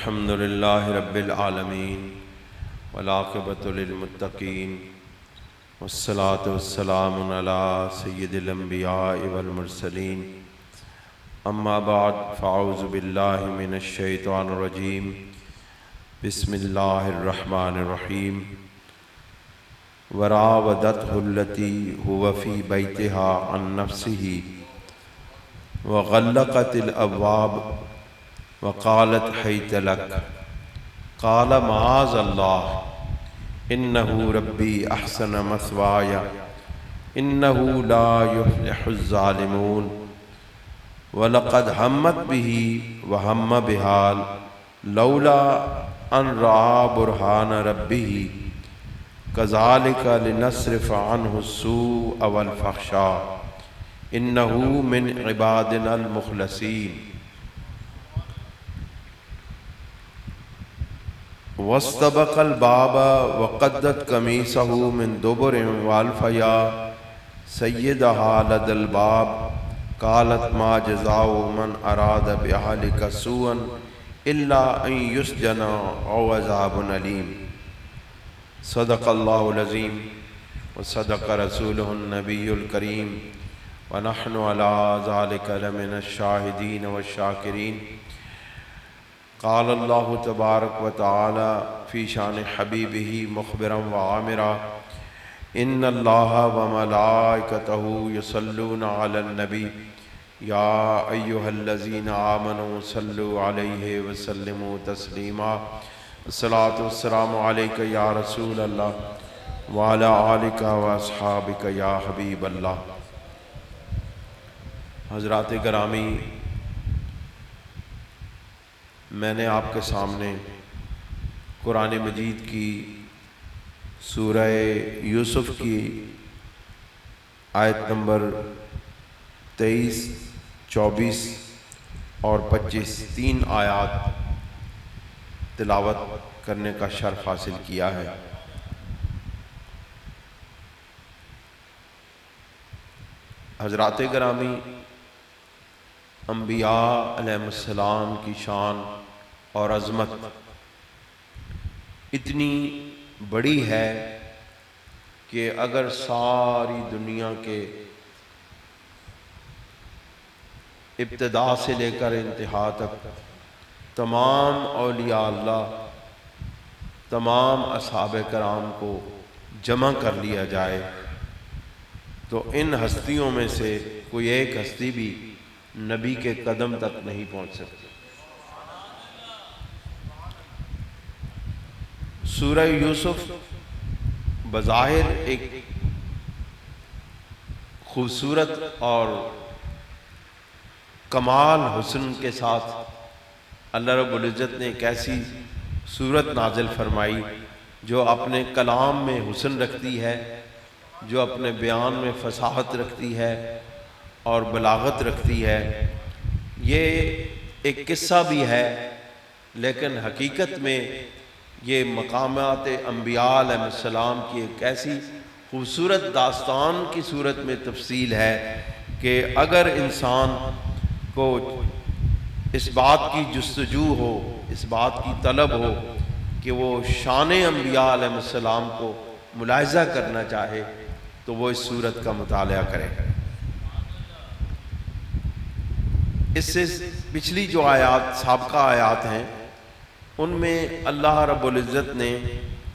الحمد للہ رب العالمین والعاقبۃ للمتقین والصلاة والسلام علی سید الانبیاء والمرسلین اما بعد فاعوذ باللہ من الشیطان الرجیم بسم اللہ الرحمن الرحیم وراودته التی هو فی بیتها عن نفسه وغلقت الابواب وقالت حیت لک قال معاذ اللہ انہ ربی احسن مثوایا انہ لا یفلح الظالمون ولقد ہمت به وہم بها لولا ان رأى برہان ربه کذالک لنصرف عنہ السوء والفحشاء انہ من عبادنا المخلصین واستبق الباب وقدت قمیصه من دبر والف یا سیدها لدى الباب قالت ما جزاء من اراد بأهلك سوءا الا ان يسجن او عذاب الیم صدق اللہ العظیم وصدق رسولہ النبی الکریم ونحن علی ذلک لمن الشاہدین والشاکرین قال اللہ تبارک و تعالی فی شان حبیبہ مخبرا وعامرا ان اللہ وملائکتہ یصلون علی النبی یا ایہا الذین آمنوا صلوا علیہ وسلموا تسلیما الصلاۃ والسلام علیک یا رسول اللہ وعلی آلک واصحابک یا حبیب اللہ۔ حضرات گرامی، میں نے آپ کے سامنے قرآن مجید کی سورہ یوسف کی آیت نمبر 23، 24 اور 25 تین آیات تلاوت کرنے کا شرف حاصل کیا ہے۔ حضرات گرامی، انبیاء علیہ السلام کی شان اور عظمت اتنی بڑی ہے کہ اگر ساری دنیا کے ابتدا سے لے کر انتہا تک تمام اولیاء اللہ، تمام اصحاب کرام کو جمع کر لیا جائے تو ان ہستیوں میں سے کوئی ایک ہستی بھی نبی کے قدم تک نہیں پہنچ سکتی۔ سورہ یوسف بظاہر ایک خوبصورت اور کمال حسن کے ساتھ اللہ رب العزت نے ایک ایسی صورت نازل فرمائی جو اپنے کلام میں حسن رکھتی ہے، جو اپنے بیان میں فصاحت رکھتی ہے اور بلاغت رکھتی ہے۔ یہ ایک قصہ بھی ہے لیکن حقیقت میں یہ مقامات انبیاء علیہ السلام کی ایک ایسی خوبصورت داستان کی صورت میں تفصیل ہے کہ اگر انسان کو اس بات کی جستجو ہو، اس بات کی طلب ہو کہ وہ شان انبیاء علیہ السلام کو ملاحظہ کرنا چاہے تو وہ اس صورت کا مطالعہ کرے۔ اس سے پچھلی جو آیات، سابقہ آیات ہیں، ان میں اللہ رب العزت نے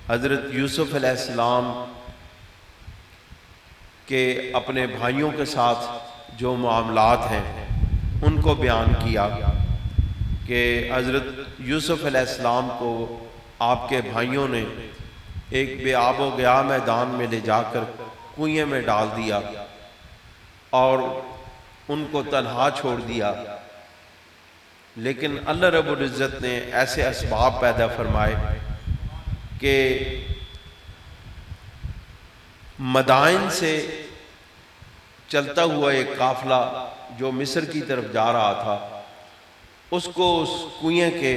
حضرت یوسف علیہ السلام کے اپنے بھائیوں کے ساتھ جو معاملات ہیں ان کو بیان کیا کہ حضرت یوسف علیہ السلام کو آپ کے بھائیوں نے ایک بے آب و گیا میدان میں لے جا کر کنویں میں ڈال دیا اور ان کو تنہا چھوڑ دیا، لیکن اللہ رب العزت نے ایسے اسباب پیدا فرمائے کہ مدائن سے چلتا ہوا ایک قافلہ جو مصر کی طرف جا رہا تھا اس کو اس کنویں کے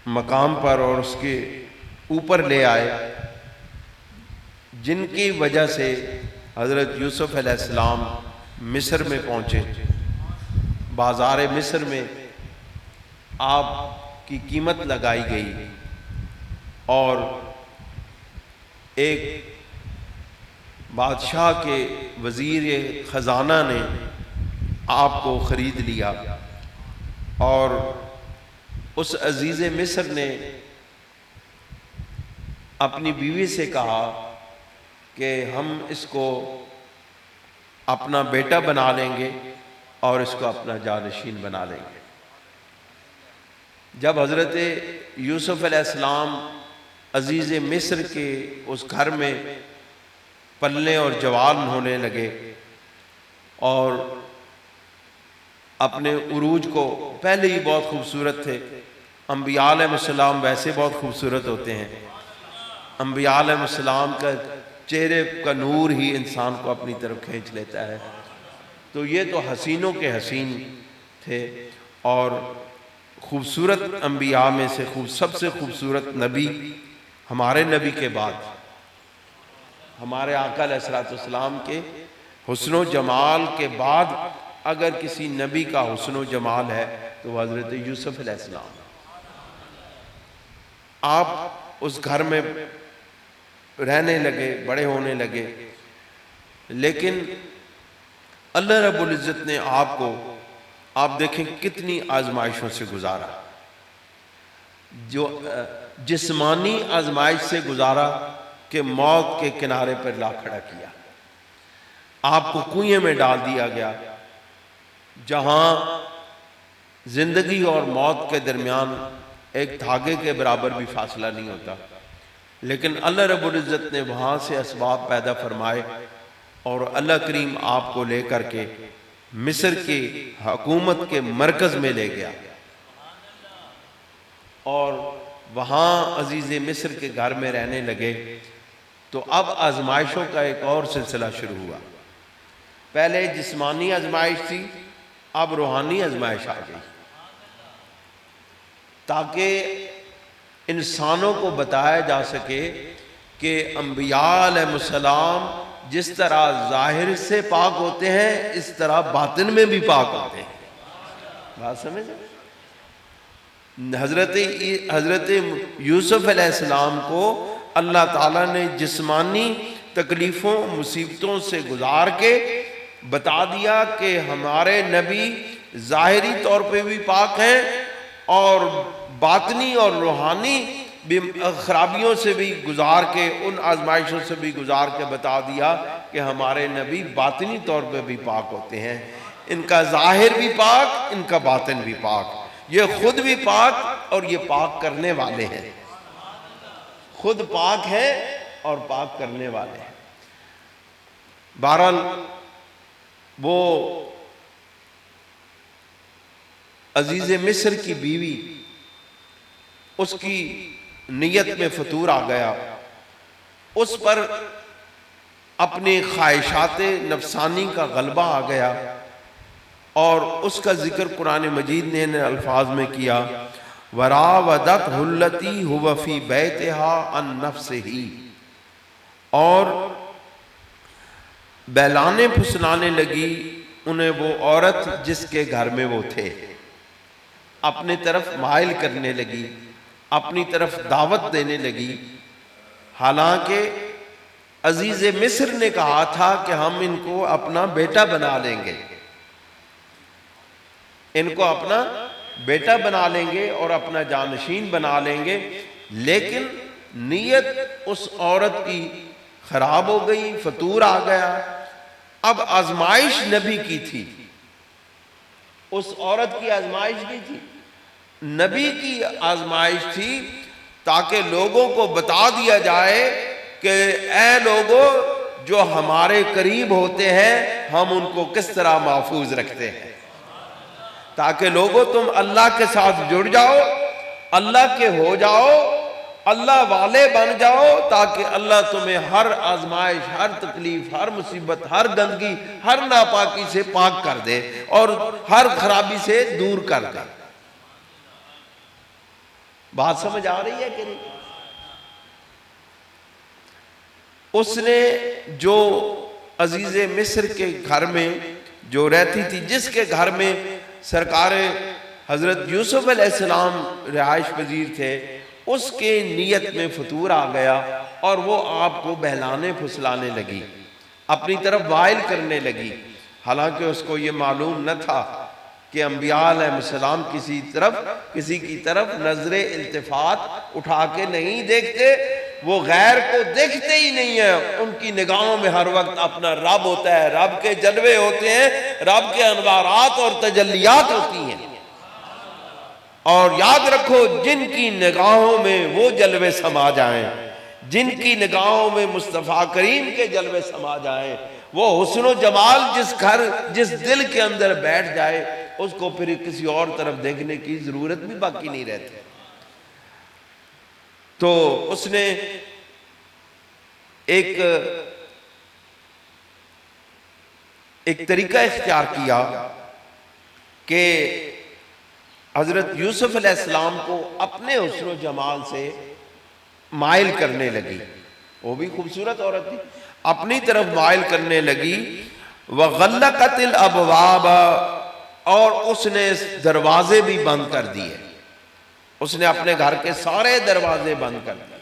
مقام پر اور اس کے اوپر لے آئے، جن کی وجہ سے حضرت یوسف علیہ السلام مصر میں پہنچے۔ بازار مصر میں آپ کی قیمت لگائی گئی اور ایک بادشاہ کے وزیر خزانہ نے آپ کو خرید لیا، اور اس عزیز مصر نے اپنی بیوی سے کہا کہ ہم اس کو اپنا بیٹا بنا لیں گے اور اس کو اپنا جانشین بنا لیں گے۔ جب حضرت یوسف علیہ السلام عزیز مصر کے اس گھر میں پلنے اور جوان ہونے لگے اور اپنے عروج کو، پہلے ہی بہت خوبصورت تھے، انبیاء علیہ السلام ویسے بہت خوبصورت ہوتے ہیں، انبیاء علیہ السلام کا چہرے کا نور ہی انسان کو اپنی طرف کھینچ لیتا ہے، تو یہ تو حسینوں کے حسین تھے، اور خوبصورت انبیاء میں سے سب سے خوبصورت نبی ہمارے نبی کے بعد، ہمارے آقا علیہ السلام کے حسن و جمال کے بعد اگر کسی نبی کا حسن و جمال ہے تو وہ حضرت یوسف علیہ السلام۔ آپ اس گھر میں رہنے لگے، بڑے ہونے لگے، لیکن اللہ رب العزت نے آپ کو، آپ دیکھیں کتنی آزمائشوں سے گزارا، جو جسمانی آزمائش سے گزارا کہ موت کے کنارے پر لا کھڑا کیا، آپ کو کنویں میں ڈال دیا گیا جہاں زندگی اور موت کے درمیان ایک دھاگے کے برابر بھی فاصلہ نہیں ہوتا، لیکن اللہ رب العزت نے وہاں سے اسباب پیدا فرمائے اور اللہ کریم آپ کو لے کر کے مصر کی حکومت کے مرکز میں لے گیا، اور وہاں عزیز مصر کے گھر میں رہنے لگے۔ تو اب آزمائشوں کا ایک اور سلسلہ شروع ہوا، پہلے جسمانی آزمائش تھی، اب روحانی آزمائش آ گئی، تاکہ انسانوں کو بتایا جا سکے کہ انبیاء علیہ السلام جس طرح ظاہر سے پاک ہوتے ہیں اس طرح باطن میں بھی پاک ہوتے ہیں۔ بات سمجھ؟ حضرت یوسف علیہ السلام کو اللہ تعالیٰ نے جسمانی تکلیفوں مصیبتوں سے گزار کے بتا دیا کہ ہمارے نبی ظاہری طور پہ بھی پاک ہیں اور باطنی اور روحانی خرابیوں سے بھی گزار کے، ان آزمائشوں سے بھی گزار کے بتا دیا کہ ہمارے نبی باطنی طور پہ بھی پاک ہوتے ہیں، ان کا ظاہر بھی پاک، ان کا باطن بھی پاک، یہ خود بھی پاک اور یہ پاک کرنے والے ہیں، خود پاک ہیں اور پاک کرنے والے ہیں۔ بہرحال وہ عزیز مصر کی بیوی، اس کی نیت میں فتور آ گیا، اس پر اپنے خواہشات نفسانی کا غلبہ آ گیا، اور اس کا ذکر قرآن مجید نے الفاظ میں کیا، وراودتہ التی هو فی بیتہا عن نفسہ، اور بہلانے پھسلانے لگی انہیں وہ عورت جس کے گھر میں وہ تھے، اپنے طرف مائل کرنے لگی، اپنی طرف دعوت دینے لگی، حالانکہ عزیز مصر نے کہا تھا کہ ہم ان کو اپنا بیٹا بنا لیں گے، ان کو اپنا بیٹا بنا لیں گے اور اپنا جانشین بنا لیں گے، لیکن نیت اس عورت کی خراب ہو گئی، فتور آ گیا۔ اب آزمائش نبی کی تھی، اس عورت کی آزمائش کی تھی، نبی کی آزمائش تھی، تاکہ لوگوں کو بتا دیا جائے کہ اے لوگوں جو ہمارے قریب ہوتے ہیں ہم ان کو کس طرح محفوظ رکھتے ہیں، تاکہ لوگوں تم اللہ کے ساتھ جڑ جاؤ، اللہ کے ہو جاؤ، اللہ والے بن جاؤ، تاکہ اللہ تمہیں ہر آزمائش، ہر تکلیف، ہر مصیبت، ہر گندگی، ہر ناپاکی سے پاک کر دے اور ہر خرابی سے دور کر دے۔ بات سمجھ آ رہی ہے کہ نہیں؟ اس نے جو عزیز مصر کے گھر میں جو رہتی تھی، جس کے گھر میں سرکار حضرت یوسف علیہ السلام رہائش پذیر تھے، اس کے نیت میں فطور آ گیا اور وہ آپ کو بہلانے پھسلانے لگی، اپنی طرف وائل کرنے لگی، حالانکہ اس کو یہ معلوم نہ تھا کہ انبیاء علیہ السلام کسی کی طرف نظر التفات اٹھا کے نہیں دیکھتے، وہ غیر کو دیکھتے ہی نہیں ہیں، ان کی نگاہوں میں ہر وقت اپنا رب ہوتا ہے، رب کے جلوے ہوتے ہیں، رب کے انوارات اور تجلیات ہوتی ہیں۔ اور یاد رکھو، جن کی نگاہوں میں وہ جلوے سما جائیں، جن کی نگاہوں میں مصطفیٰ کریم کے جلوے سما جائیں، وہ حسن و جمال جس دل کے اندر بیٹھ جائے، اس کو پھر کسی اور طرف دیکھنے کی ضرورت بھی باقی نہیں رہتی۔ تو اس نے ایک طریقہ اختیار کیا کہ حضرت یوسف علیہ السلام کو اپنے حسن و جمال سے مائل کرنے لگی، وہ بھی خوبصورت عورت تھی، اپنی طرف مائل کرنے لگی۔ وَغَلَّقَتِ الْأَبْوَابَ، اور اس نے دروازے بھی بند کر دیے، اس نے اپنے گھر کے سارے دروازے بند کر دیے،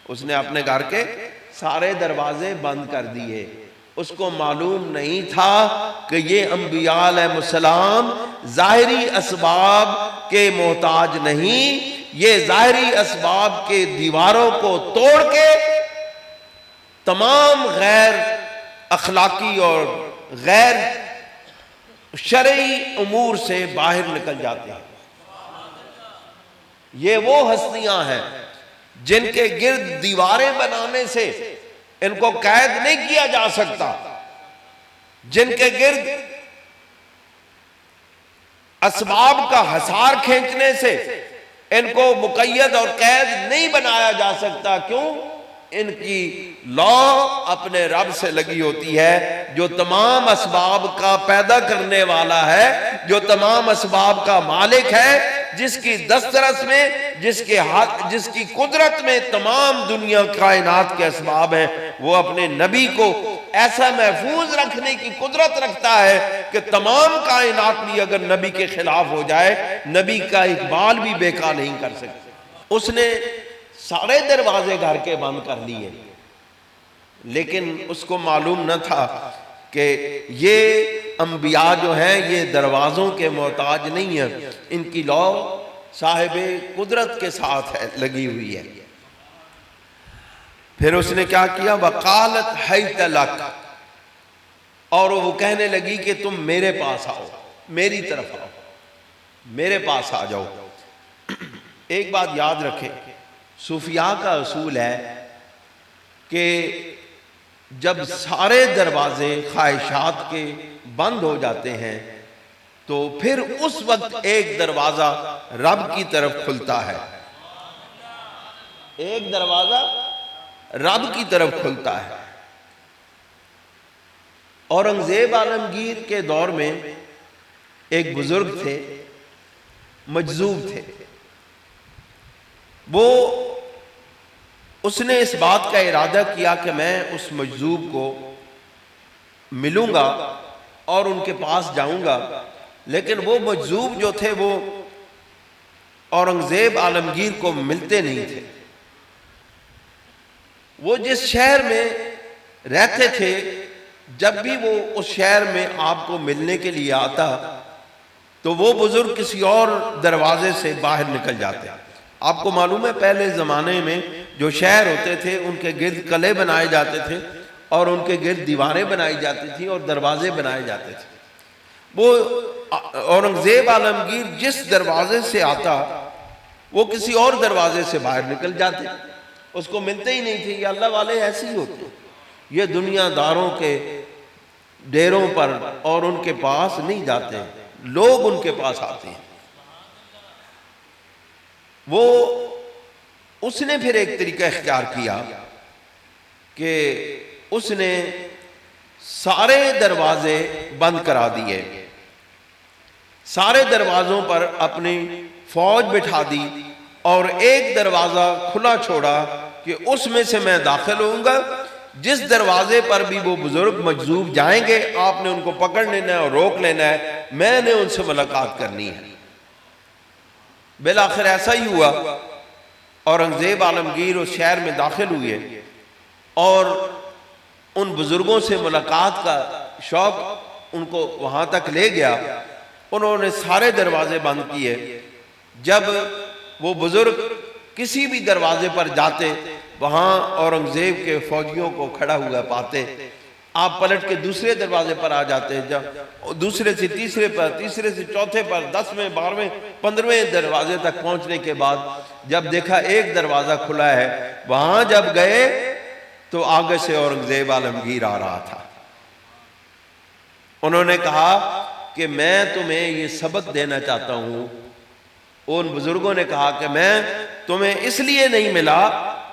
اس نے اپنے گھر کے سارے دروازے بند کر دیے۔ اس کو معلوم نہیں تھا کہ یہ انبیاء علیہ السلام ظاہری اسباب کے محتاج نہیں، یہ ظاہری اسباب کے دیواروں کو توڑ کے تمام غیر اخلاقی اور غیر شرعی امور سے باہر نکل جاتے ہیں۔ یہ وہ ہستیاں ہیں جن کے گرد دیواریں بنانے سے ان کو قید نہیں کیا جا سکتا، جن کے گرد اسباب کا حصار کھینچنے سے ان کو مقید اور قید نہیں بنایا جا سکتا۔ کیوں؟ ان کی لا اپنے رب سے لگی ہوتی ہے، جو تمام اسباب کا پیدا کرنے والا ہے، جو تمام اسباب کا مالک ہے، جس کی دسترس میں، جس کی قدرت میں تمام دنیا کائنات کے اسباب ہیں۔ وہ اپنے نبی کو ایسا محفوظ رکھنے کی قدرت رکھتا ہے کہ تمام کائنات بھی اگر نبی کے خلاف ہو جائے، نبی کا اقبال بھی بیکار نہیں کر سکتے۔ اس نے سارے دروازے گھر کے بند کر لیے، لیکن اس کو معلوم نہ تھا کہ یہ انبیاء جو ہیں یہ دروازوں کے محتاج نہیں ہیں، ان کی لو صاحب قدرت کے ساتھ لگی ہوئی ہے۔ پھر اس نے کیا کیا؟ وقالت حیت لک، اور وہ کہنے لگی کہ تم میرے پاس آؤ، میری طرف آؤ، میرے پاس آ جاؤ۔ ایک بات یاد رکھیں، صوفیاء کا اصول ہے کہ جب سارے دروازے خواہشات کے بند ہو جاتے ہیں تو پھر اس وقت ایک دروازہ رب کی طرف کھلتا ہے، ایک دروازہ رب کی طرف کھلتا ہے۔ اورنگزیب عالمگیر کے دور میں ایک بزرگ تھے، مجذوب تھے، اس نے اس بات کا ارادہ کیا کہ میں اس مجذوب کو ملوں گا اور ان کے پاس جاؤں گا، لیکن وہ مجذوب جو تھے وہ اورنگزیب عالمگیر کو ملتے نہیں تھے۔ وہ جس شہر میں رہتے تھے، جب بھی وہ اس شہر میں آپ کو ملنے کے لیے آتا تو وہ بزرگ کسی اور دروازے سے باہر نکل جاتے۔ آپ کو معلوم ہے پہلے زمانے میں جو شہر ہوتے تھے ان کے گرد قلعے بنائے جاتے تھے اور ان کے گرد دیواریں بنائی جاتی تھی اور دروازے بنائے جاتے تھے۔ وہ اورنگزیب عالمگیر جس دروازے سے آتا وہ کسی اور دروازے سے باہر نکل جاتے، اس کو ملتے ہی نہیں تھے۔ یہ اللہ والے ایسے ہی ہوتے، یہ دنیا داروں کے ڈیروں پر اور ان کے پاس نہیں جاتے، لوگ ان کے پاس آتے ہیں۔ اس نے پھر ایک طریقہ اختیار کیا کہ اس نے سارے دروازے بند کرا دیے، سارے دروازوں پر اپنی فوج بٹھا دی اور ایک دروازہ کھلا چھوڑا کہ اس میں سے میں داخل ہوں گا، جس دروازے پر بھی وہ بزرگ مجذوب جائیں گے آپ نے ان کو پکڑ لینا ہے اور روک لینا ہے، میں نے ان سے ملاقات کرنی ہے۔ بالآخر ایسا ہی ہوا، اورنگزیب عالمگیر اس شہر میں داخل ہوئے اور ان بزرگوں سے ملاقات کا شوق ان کو وہاں تک لے گیا۔ انہوں نے سارے دروازے بند کیے۔ جب وہ بزرگ کسی بھی دروازے پر جاتے وہاں اورنگزیب کے فوجیوں کو کھڑا ہوا پاتے۔ آپ پلٹ کے دوسرے دروازے پر آ جاتے، جب دوسرے سے تیسرے پر، تیسرے سے چوتھے پر، 10ویں 12ویں 15ویں دروازے تک پہنچنے کے بعد جب دیکھا ایک دروازہ کھلا ہے، وہاں جب گئے تو آگے سے اورنگزیب عالمگیر آ رہا تھا۔ انہوں نے کہا کہ میں تمہیں یہ سبق دینا چاہتا ہوں۔ ان بزرگوں نے کہا کہ میں تمہیں اس لیے نہیں ملا،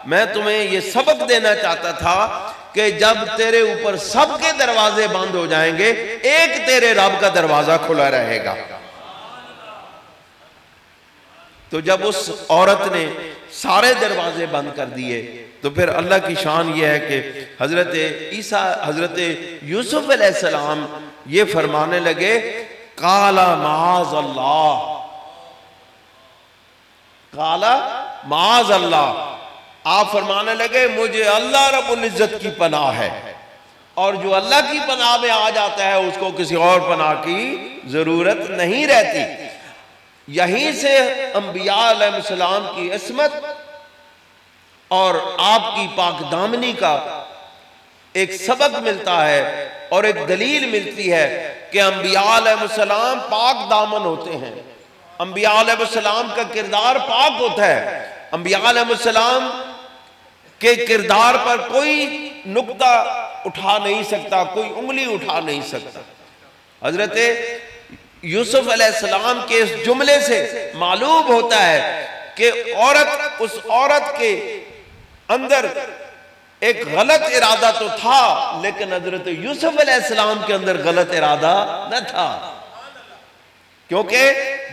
میں تمہیں یہ سبق دینا چاہتا تھا کہ جب تیرے اوپر سب کے دروازے بند ہو جائیں گے، ایک تیرے رب کا دروازہ کھلا رہے گا۔ تو جب اس عورت نے سارے دروازے بند کر دیے تو پھر اللہ کی شان یہ ہے کہ حضرت یوسف علیہ السلام یہ فرمانے لگے، قال معاذ اللہ، قال معاذ اللہ، آپ فرمانے لگے مجھے اللہ رب العزت کی پناہ ہے، اور جو اللہ کی پناہ میں آ جاتا ہے اس کو کسی اور پناہ کی ضرورت نہیں رہتی۔ یہیں سے انبیاء علیہ السلام کی عصمت اور آپ کی پاک دامنی کا ایک سبق ملتا ہے اور ایک دلیل ملتی ہے کہ انبیاء علیہ السلام پاک دامن ہوتے ہیں، انبیاء علیہ السلام کا کردار پاک ہوتا ہے، انبیاء علیہ السلام کے کردار پر کوئی نقطہ اٹھا نہیں سکتا، کوئی انگلی اٹھا نہیں سکتا۔ حضرت یوسف علیہ السلام کے اس جملے سے معلوم ہوتا ہے کہ اس عورت کے اندر ایک غلط ارادہ تو تھا، لیکن حضرت یوسف علیہ السلام کے اندر غلط ارادہ نہ تھا، کیونکہ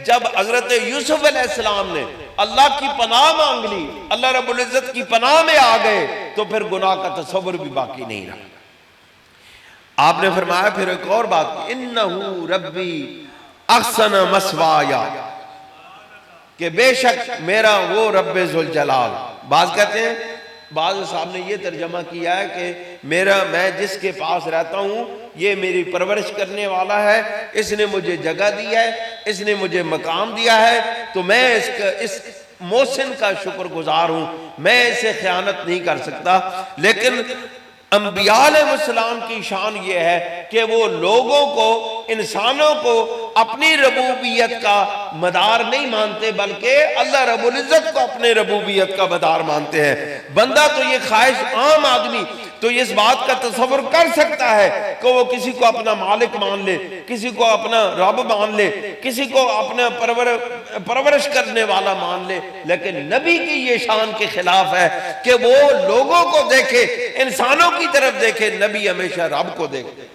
جب حضرت یوسف علیہ السلام نے اللہ کی پناہ مانگ لی، اللہ رب العزت کی پناہ میں آ گئے، تو پھر گناہ کا تصور بھی باقی نہیں رہا۔ آپ نے فرمایا پھر ایک اور بات، انہو ربی احسن مسوایا، کہ بے شک میرا وہ رب ذوالجلال۔ بعض کہتے ہیں، بعض صاحب نے یہ ترجمہ کیا ہے کہ میں جس کے پاس رہتا ہوں یہ میری پرورش کرنے والا ہے، اس نے مجھے جگہ دی ہے، اس نے مجھے مقام دیا ہے، تو میں اس محسن کا شکر گزار ہوں، میں اسے خیانت نہیں کر سکتا۔ لیکن انبیاء علیہ السلام کی شان یہ ہے کہ وہ لوگوں کو، انسانوں کو اپنی ربوبیت کا مدار نہیں مانتے، بلکہ اللہ رب العزت کو اپنے ربوبیت کا مدار مانتے ہیں۔ بندہ تو یہ خواہش، عام آدمی تو اس بات کا تصور کر سکتا ہے کہ وہ کسی کو اپنا مالک مان لے، کسی کو اپنا رب مان لے، کسی کو اپنا پرورش کرنے والا مان لے، لیکن نبی کی یہ شان کے خلاف ہے کہ وہ لوگوں کو دیکھے، انسانوں کی طرف دیکھے، نبی ہمیشہ رب کو دیکھے۔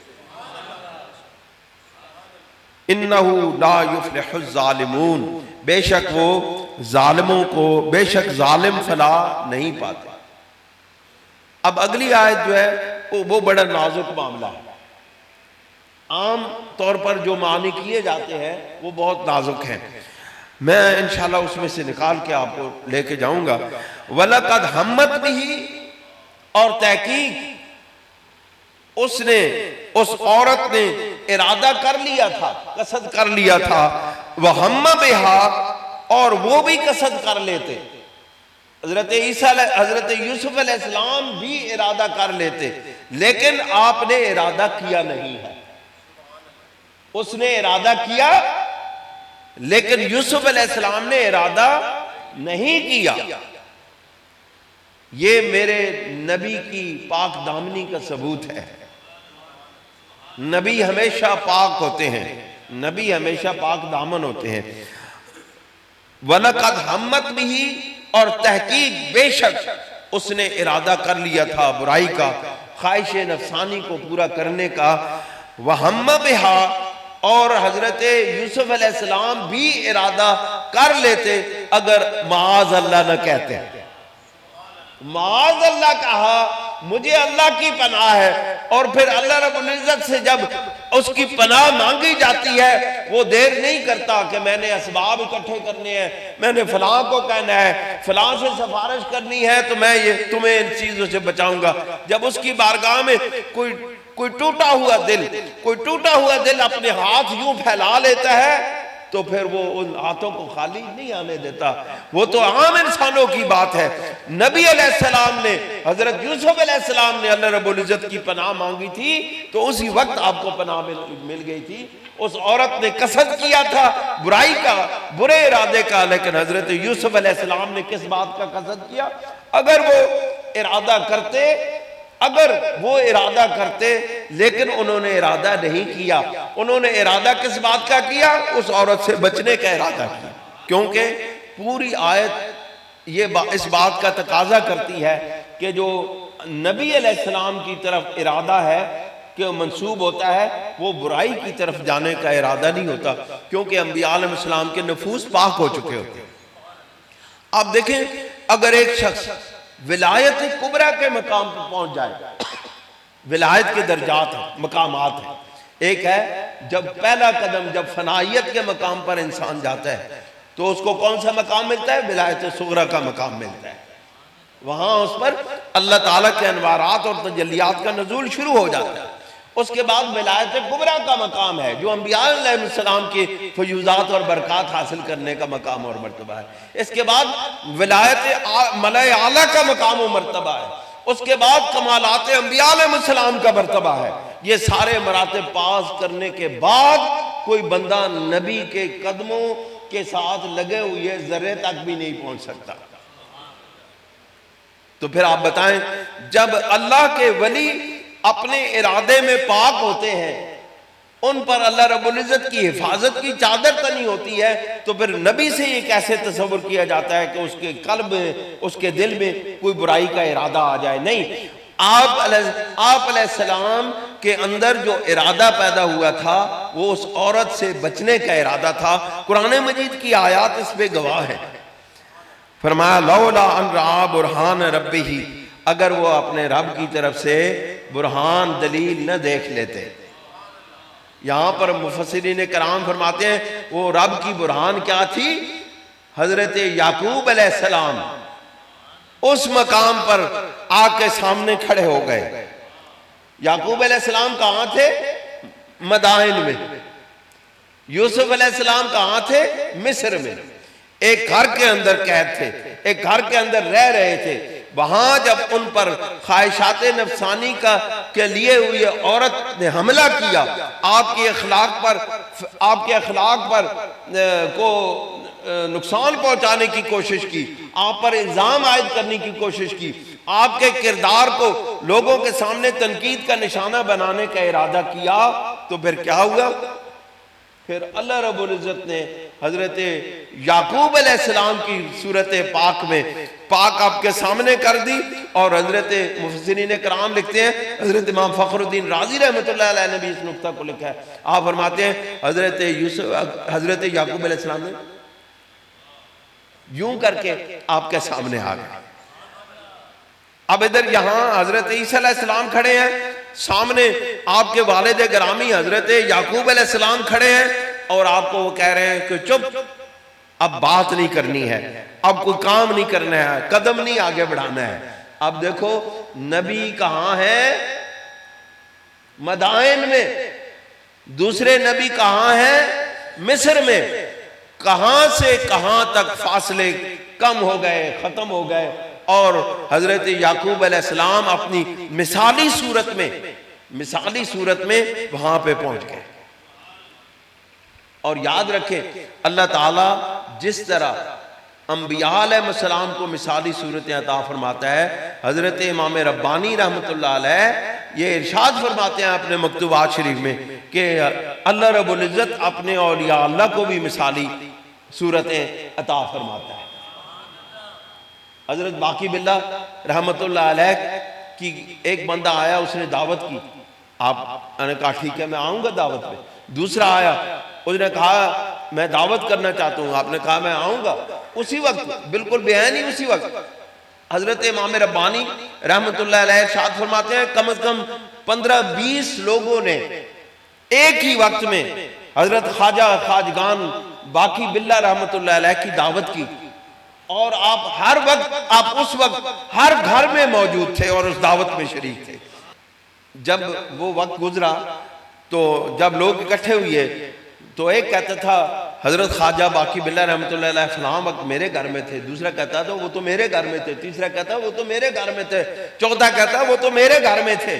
انہو لا یفلح الظالمون، بے شک وہ ظالموں کو، بے شک ظالم فلاح نہیں پاتے۔ اب اگلی آیت جو ہے وہ بڑا نازک معاملہ ہے، عام طور پر جو معنی کیے جاتے ہیں وہ بہت نازک ہیں، میں انشاءاللہ اس میں سے نکال کے آپ کو لے کے جاؤں گا۔ وَلَقَدْ ہَمَّتْ بِهِ، اور تحقیق اس عورت نے ارادہ کر لیا تھا، قصد کر لیا تھا، وَهَمَّ بِهَا، اور وہ بھی قصد کر لیتے، حضرت یوسف علیہ السلام بھی ارادہ کر لیتے، لیکن آپ نے ارادہ کیا نہیں ہے۔ اس نے ارادہ کیا لیکن یوسف علیہ السلام نے ارادہ نہیں کیا۔ یہ میرے نبی کی پاک دامنی کا ثبوت ہے۔ نبی ہمیشہ پاک ہوتے ہیں، نبی ہمیشہ پاک دامن ہوتے ہیں۔ وَلَقَدْ ہَمَّتْ بِهِ، اور تحقیق بے شک اس نے ارادہ کر لیا تھا برائی کا، خواہش نفسانی کو پورا کرنے کا۔ وَهَمَّ بِهَا، اور حضرت یوسف علیہ السلام بھی ارادہ کر لیتے اگر معاذ اللہ نہ کہتے ہیں۔ معاذ اللہ کہا، مجھے اللہ کی پناہ ہے، اور پھر اللہ رب العزت سے جب اس کی پناہ مانگی جاتی ہے وہ دیر نہیں کرتا کہ میں نے اسباب اکٹھے کرنے ہیں، میں نے فلاں کو کہنا ہے، فلاں سے سفارش کرنی ہے، تو میں یہ تمہیں ان چیزوں سے بچاؤں گا۔ جب اس کی بارگاہ میں کوئی ٹوٹا ہوا دل اپنے ہاتھ یوں پھیلا لیتا ہے تو پھر وہ ان ہاتھوں کو خالی نہیں آنے دیتا۔ وہ تو عام انسانوں کی بات ہے۔ نبی علیہ السلام نے، حضرت یوسف علیہ السلام نے اللہ رب العزت کی پناہ مانگی تھی تو اسی وقت آپ کو پناہ مل گئی تھی۔ اس عورت نے قصد کیا تھا برائی کا، برے ارادے کا، لیکن حضرت یوسف علیہ السلام نے کس بات کا قصد کیا؟ اگر وہ ارادہ کرتے لیکن انہوں نے ارادہ نہیں کیا، انہوں نے ارادہ کس بات کا کیا؟ اس عورت سے بچنے کا ارادہ کیا، کیونکہ پوری آیت اس بات کا تقاضا کرتی ہے کہ جو نبی علیہ السلام کی طرف ارادہ ہے کہ منسوب ہوتا ہے وہ برائی کی طرف جانے کا ارادہ نہیں ہوتا، کیونکہ انبیاء علیہ السلام کے نفوس پاک ہو چکے ہوتے ہیں۔ آپ دیکھیں اگر ایک شخص ولایت کبریٰ کے مقام پر پہنچ جائے، ولایت کے درجات ہیں، مقامات ہیں، ایک ہے جب پہلا قدم جب فنائیت کے مقام پر انسان جاتا ہے تو اس کو کون سا مقام ملتا ہے؟ ولایت صغریٰ کا مقام ملتا ہے۔ وہاں اس پر اللہ تعالیٰ کے انوارات اور تجلیات کا نزول شروع ہو جاتا ہے۔ اس کے بعد ولایت کبریٰ کا مقام ہے جو انبیاء علیہ السلام کی فیوزات اور برکات حاصل کرنے کا مقام اور مرتبہ ہے۔ اس کے بعد ولایت ملائے اعلیٰ کا مقام و مرتبہ ہے۔ اس کے بعد کمالات انبیاء علیہ السلام کا مرتبہ ہے۔ یہ سارے مراتب پاس کرنے کے بعد کوئی بندہ نبی کے قدموں کے ساتھ لگے ہوئے ذرے تک بھی نہیں پہنچ سکتا۔ تو پھر آپ بتائیں جب اللہ کے ولی اپنے ارادے میں پاک ہوتے ہیں، ان پر اللہ رب العزت کی حفاظت کی چادر تنی ہوتی ہے، تو پھر نبی سے یہ کیسے تصور کیا جاتا ہے کہ اس کے قلب میں، اس کے دل میں کوئی برائی کا ارادہ آ جائے؟ نہیں، آپ علیہ السلام کے اندر جو ارادہ پیدا ہوا تھا وہ اس عورت سے بچنے کا ارادہ تھا۔ قرآن مجید کی آیات اس پہ گواہ ہے۔ فرمایا لولا ان رعا برہان ربہ، اگر وہ اپنے رب کی طرف سے برہان دلیل نہ دیکھ لیتے۔ یہاں پر مفسرین کرام فرماتے ہیں وہ رب کی برہان کیا تھی؟ حضرت یعقوب علیہ السلام اس مقام پر آ کے سامنے کھڑے ہو گئے۔ یعقوب علیہ السلام کہاں تھے؟ مدائن میں۔ یوسف علیہ السلام کہاں تھے؟ مصر میں۔ ایک گھر کے اندر قید تھے، ایک گھر کے اندر رہ رہے تھے۔ وہاں جب ان پر خواہشات نفسانی کے لیے ہوئی عورت نے حملہ کیا، آپ کے اخلاق پر کو نقصان پہنچانے کی کوشش کی، آپ پر الزام عائد کرنے کی کوشش کی، آپ کے کردار کو لوگوں کے سامنے تنقید کا نشانہ بنانے کا ارادہ کیا، تو پھر کیا ہوا؟ پھر اللہ رب العزت نے حضرت یعقوب علیہ السلام کی صورت پاک میں پاک آپ کے سامنے کر دی، اور حضرت مفسرین کرام لکھتے ہیں، حضرت امام فخر الدین رازی رحمۃ اللہ علیہ نے بھی اس نقطہ کو لکھا ہے۔ آپ فرماتے ہیں حضرت یعقوب علیہ السلام نے یوں کر کے آپ کے سامنے آ گئے۔ اب ادھر یہاں حضرت عیسیٰ علیہ السلام کھڑے ہیں، سامنے آپ کے والد گرامی حضرت یعقوب علیہ السلام کھڑے ہیں، اور آپ کو وہ کہہ رہے ہیں کہ چپ، اب بات نہیں کرنی ہے، اب کوئی کام نہیں کرنا ہے، قدم نہیں آگے بڑھانا ہے۔ اب دیکھو نبی کہاں ہے؟ مدائن میں۔ دوسرے نبی کہاں ہیں؟ مصر میں۔ کہاں سے کہاں تک فاصلے کم ہو گئے، ختم ہو گئے، اور حضرت یعقوب علیہ السلام اپنی مثالی صورت میں وہاں پہ پہنچ گئے۔ اور یاد رکھیں اللہ تعالیٰ جس طرح انبیاء علیہ السلام کو مثالی صورتیں عطا فرماتا ہے، حضرت امام ربانی رحمۃ اللہ علیہ یہ ارشاد فرماتے ہیں اپنے مکتوبات شریف میں کہ اللہ رب العزت اپنے اولیاء اللہ کو بھی مثالی صورتیں عطا فرماتا ہے۔ حضرت باقی باللہ رحمت اللہ علیہ کی ایک بندہ آیا، اس نے دعوت کی، آپ نے کہا ٹھیک ہے میں آؤں گا دعوت پہ۔ دوسرا آیا، اس نے کہا میں دعوت کرنا چاہتا ہوں، آپ نے کہا میں آؤں گا۔ اسی وقت بالکل بے عینی اسی وقت حضرت امام ربانی رحمۃ اللہ علیہ ارشاد فرماتے ہیں کم از کم 15-20 لوگوں نے ایک ہی وقت میں حضرت خواجہ خواجگان باقی باللہ رحمۃ اللہ علیہ کی دعوت کی، اور آپ ہر وقت، آپ اس وقت ہر گھر میں موجود تھے اور اس دعوت میں شریک تھے۔ جب وہ وقت گزرا تو جب لوگ اکٹھے ہوئے تو ایک کہتا تھا حضرت خواجہ باقی باللہ رحمۃ اللہ علیہ فلاں وقت میرے گھر میں تھے، دوسرا کہتا تھا وہ تو میرے گھر میں تھے، تیسرا کہتا وہ تو میرے گھر میں تھے، چوتھا کہتا وہ تو میرے گھر میں تھے۔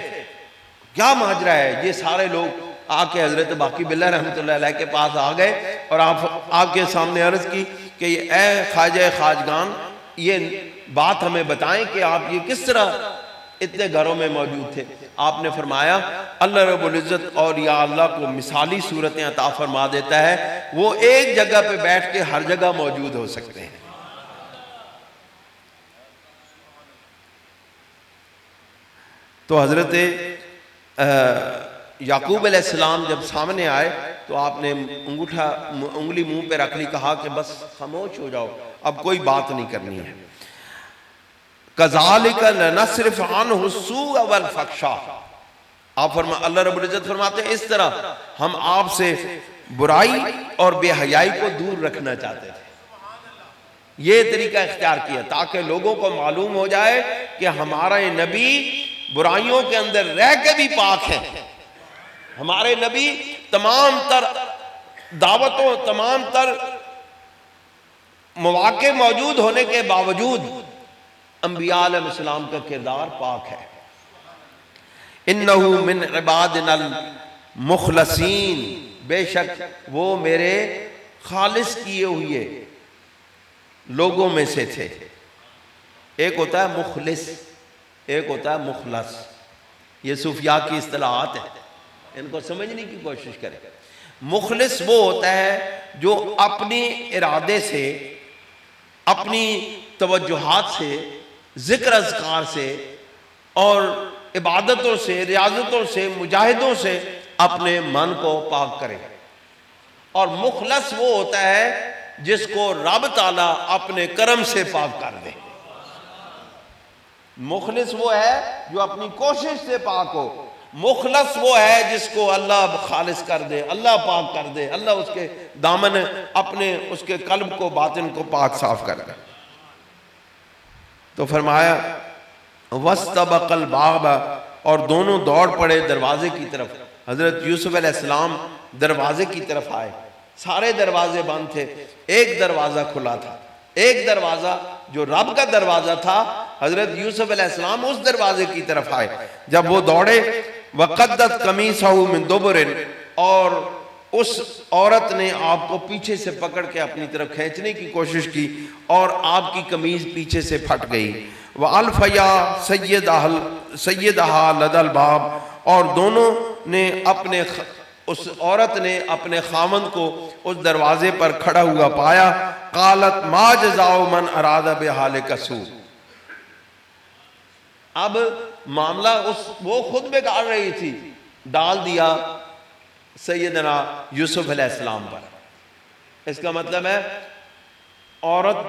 کیا ماجرا ہے؟ یہ سارے لوگ آ کے حضرت باقی باللہ رحمۃ اللہ علیہ کے پاس آ گئے اور آپ کے سامنے عرض کی کہ اے خواجہ خواجگان، یہ بات ہمیں بتائیں کہ آپ یہ کس طرح اتنے گھروں میں موجود تھے؟ آپ نے فرمایا اللہ رب العزت اور یا اللہ کو مثالی صورتیں عطا فرما دیتا ہے، وہ ایک جگہ پہ بیٹھ کے ہر جگہ موجود ہو سکتے ہیں۔ تو حضرت یعقوب علیہ السلام جب سامنے آئے تو آپ نے انگلی منہ پہ رکھ لی، کہا کہ بس خاموش ہو جاؤ، اب کوئی بات نہیں کرنی ہے۔ کذالک لنصرف عنہ السوء والفحشاء، آپ اللہ رب العزت فرماتے ہیں اس طرح ہم آپ سے برائی اور بے حیائی کو دور رکھنا چاہتے تھے۔ یہ طریقہ اختیار کیا تاکہ لوگوں کو معلوم ہو جائے کہ ہمارا نبی برائیوں کے اندر رہ کے بھی پاک ہیں۔ ہمارے نبی تمام تر دعوتوں، تمام تر مواقع موجود ہونے کے باوجود انبیاء علیہ السلام کا کردار پاک ہے۔ انہو من عبادنا المخلصین، بے شک وہ میرے خالص کیے ہوئے لوگوں میں سے تھے۔ ایک ہوتا ہے مخلص، ایک ہوتا ہے مخلص، یہ صوفیاء کی اصطلاحات ہیں، ان کو سمجھنے کی کوشش کریں۔ مخلص وہ ہوتا ہے جو اپنی ارادے سے، اپنی توجہات سے، ذکر اذکار سے اور عبادتوں سے، ریاضتوں سے، مجاہدوں سے اپنے من کو پاک کرے۔ اور مخلص وہ ہوتا ہے جس کو رب تعالیٰ اپنے کرم سے پاک کر دے۔ مخلص وہ ہے جو اپنی کوشش سے پاک ہو، مخلص وہ ہے جس کو اللہ خالص کر دے، اللہ پاک کر دے، اللہ اس کے دامن اپنے اس کے قلب کو، باطن کو پاک صاف کر دے۔ تو فرمایا وَاسْتَبَقَ الْبَابَ، اور دونوں دوڑ پڑے دروازے کی طرف۔ حضرت یوسف علیہ السلام دروازے کی طرف آئے، سارے دروازے بند تھے، ایک دروازہ کھلا تھا، ایک دروازہ جو رب کا دروازہ تھا۔ حضرت یوسف علیہ السلام اس دروازے کی طرف آئے، جب وہ دوڑے وَقَدَّتْ قَمِيصَهُ مِن دُبُرٍ، اور اس عورت نے آپ کو پیچھے سے پکڑ کے اپنی طرف کھینچنے کی کوشش کی اور آپ کی قمیض پیچھے سے پھٹ گئی۔ وَأَلْفَيَا سَيِّدَهَا لَدَى الْبَابِ، اور دونوں نے اس عورت نے اپنے خاوند کو اس دروازے پر کھڑا ہوا پایا۔ قالت ما جزاء من اراد بِأَهْلِكَ سُوءًا، اب معاملہ وہ خود بگاڑ رہی تھی، ڈال دیا سیدنا یوسف علیہ السلام پر۔ اس کا مطلب ہے عورت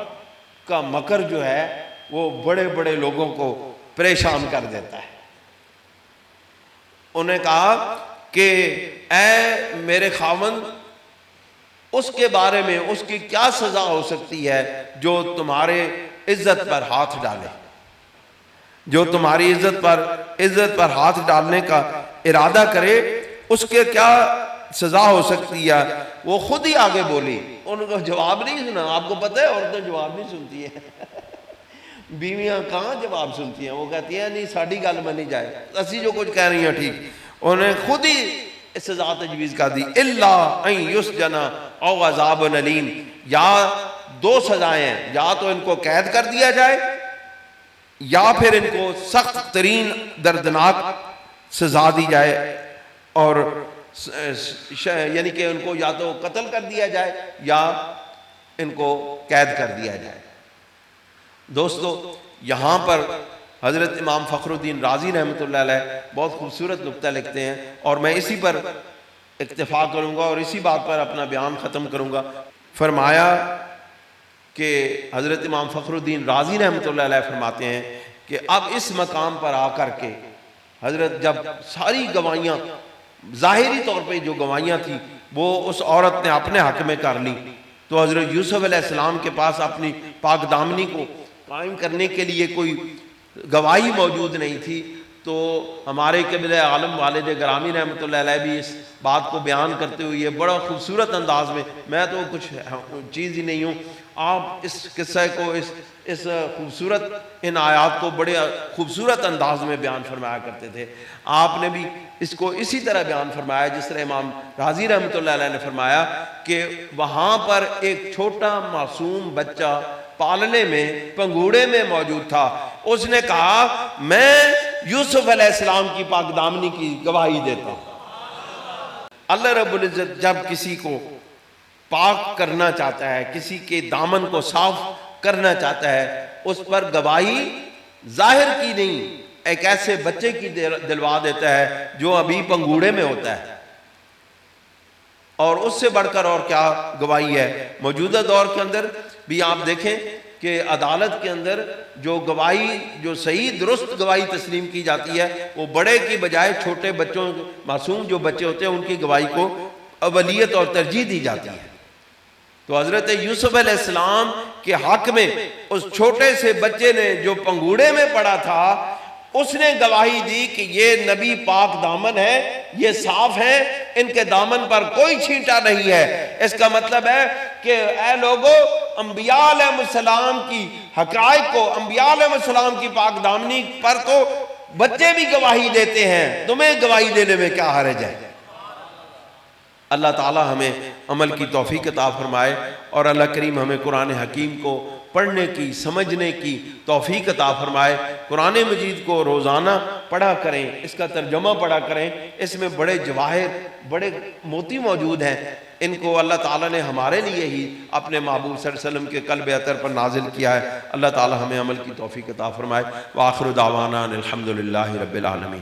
کا مکر جو ہے وہ بڑے بڑے لوگوں کو پریشان کر دیتا ہے۔ انہیں کہا کہ اے میرے خاوند، اس کے بارے میں اس کی کیا سزا ہو سکتی ہے جو تمہارے عزت پر ہاتھ ڈالے، جو تمہاری عزت پر ہاتھ ڈالنے کا ارادہ کرے، اس کے کیا سزا ہو سکتی ہے؟ وہ خود ہی آگے بولی، ان کو جواب نہیں سنا۔ آپ کو پتہ ہے عورتیں جواب نہیں سنتی ہیں، بیویاں کہاں جواب سنتی ہیں، وہ کہتی ہیں نہیں ساڑھی گل منی جائے، اسی جو کچھ کہہ رہی ہیں ٹھیک۔ انہیں خود ہی سزا تجویز کر دی، الا ان یسجن او عذاب الیم، یا دو سزائیں ہیں، یا تو ان کو قید کر دیا جائے یا پھر ان کو سخت ترین دردناک سزا دی جائے، اور یعنی کہ ان کو یا تو قتل کر دیا جائے یا ان کو قید کر دیا جائے۔ دوستو یہاں پر حضرت امام فخر الدین رازی رحمۃ اللہ علیہ بہت خوبصورت نکتہ لکھتے ہیں، اور میں اسی پر اکتفا کروں گا اور اسی بات پر اپنا بیان ختم کروں گا۔ فرمایا کہ حضرت امام فخر الدین رازی رحمۃ اللہ علیہ فرماتے ہیں کہ اب اس مقام پر آ کر کے حضرت جب ساری گواہیاں ظاہری طور پہ جو گواہیاں تھیں وہ اس عورت نے اپنے حق میں کر لی، تو حضرت یوسف علیہ السلام کے پاس اپنی پاک دامنی کو قائم کرنے کے لیے کوئی گواہی موجود نہیں تھی۔ تو ہمارے قبلہ عالم والد گرامی رحمۃ اللہ علیہ بھی اس بات کو بیان کرتے ہوئے بڑا خوبصورت انداز میں تو کچھ چیز ہی نہیں ہوں، آپ اس قصے کو اس خوبصورت ان آیات کو بڑے خوبصورت انداز میں بیان فرمایا کرتے تھے۔ آپ نے بھی اس کو اسی طرح بیان فرمایا جس طرح امام رازی رحمۃ اللہ علیہ نے فرمایا کہ وہاں پر ایک چھوٹا معصوم بچہ پالنے میں پنگوڑے میں موجود تھا، اس نے کہا میں یوسف علیہ السلام کی پاک دامنی کی گواہی دیتا ہوں۔ اللہ رب العزت جب کسی کو پاک کرنا چاہتا ہے، کسی کے دامن کو صاف کرنا چاہتا ہے، اس پر گواہی ظاہر کی نہیں ایک ایسے بچے کی دلوا دیتا ہے جو ابھی پنگوڑے میں ہوتا ہے۔ اور اس سے بڑھ کر اور کیا گواہی ہے؟ موجودہ دور کے اندر بھی آپ دیکھیں کہ عدالت کے اندر جو گواہی جو صحیح درست گواہی تسلیم کی جاتی ہے وہ بڑے کی بجائے چھوٹے بچوں معصوم جو بچے ہوتے ہیں ان کی گواہی کو اولیت اور ترجیح دی جاتی ہے۔ تو حضرت یوسف علیہ السلام کے حق میں اس چھوٹے سے بچے نے جو پنگوڑے میں پڑا تھا اس نے گواہی دی کہ یہ نبی پاک دامن ہے، یہ صاف ہے، ان کے دامن پر کوئی چھینٹا نہیں ہے۔ اس کا مطلب ہے کہ اے لوگو، انبیاء علیہ السلام کی حقائق کو، انبیاء علیہ السلام کی پاک دامنی پر تو بچے بھی گواہی دیتے ہیں، تمہیں گواہی دینے میں کیا حرج ہے؟ اللہ تعالی ہمیں عمل کی توفیق عطا فرمائے اور اللہ کریم ہمیں قرآن حکیم کو پڑھنے کی سمجھنے کی توفیق عطا فرمائے۔ قرآن مجید کو روزانہ پڑھا کریں، اس کا ترجمہ پڑھا کریں، اس میں بڑے جواہر بڑے موتی موجود ہیں، ان کو اللہ تعالیٰ نے ہمارے لیے ہی اپنے محبوب صلی اللہ علیہ وسلم کے قلب اطہر پر نازل کیا ہے۔ اللہ تعالیٰ ہمیں عمل کی توفیق عطا فرمائے۔ وآخر دعوانا الحمدللہ رب العالمین۔